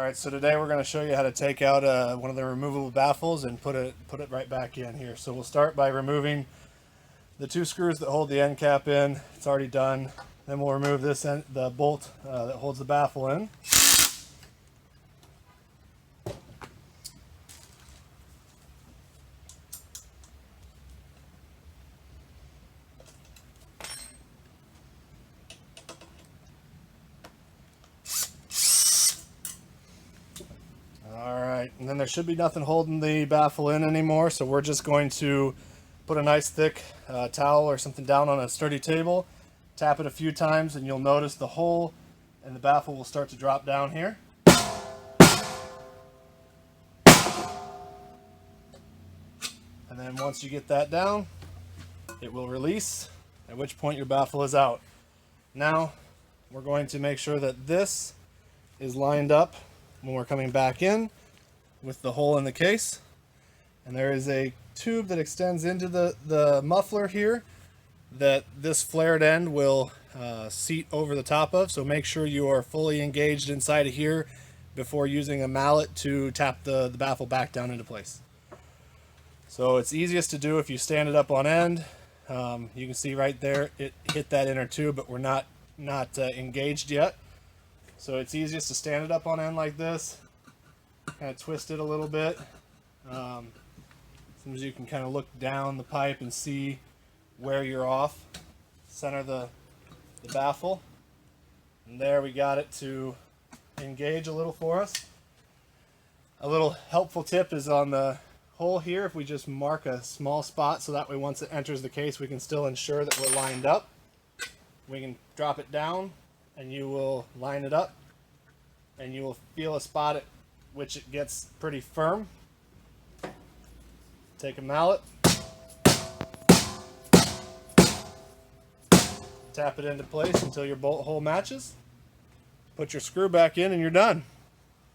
Alright, so today we're going to show you how to take out one of the removable baffles and put it right back in here. So we'll start by removing the two screws that hold the end cap in. It's already done. Then we'll remove the bolt that holds the baffle in. Alright, and then there should be nothing holding the baffle in anymore, so we're just going to put a nice thick towel or something down on a sturdy table, tap it a few times, and you'll notice the hole and the baffle will start to drop down here. And then once you get that down, it will release, at which point your baffle is out. Now, we're going to make sure that this is lined up when we're coming back in with the hole in the case. And there is a tube that extends into the muffler here that this flared end will seat over the top of, so make sure you are fully engaged inside of here before using a mallet to tap the baffle back down into place. So it's easiest to do if you stand it up on end. You can see right there it hit that inner tube, but we're not engaged yet. So it's easiest to stand it up on end like this, kind of twist it a little bit. Sometimes you can kind of look down the pipe and see where you're off. Center the baffle, and there we got it to engage a little for us. A little helpful tip is on the hole here, if we just mark a small spot so that way once it enters the case we can still ensure that we're lined up. We can drop it down and you will line it up and you will feel a spot at which it gets pretty firm. Take a mallet, tap it into place until your bolt hole matches, put your screw back in, and you're done.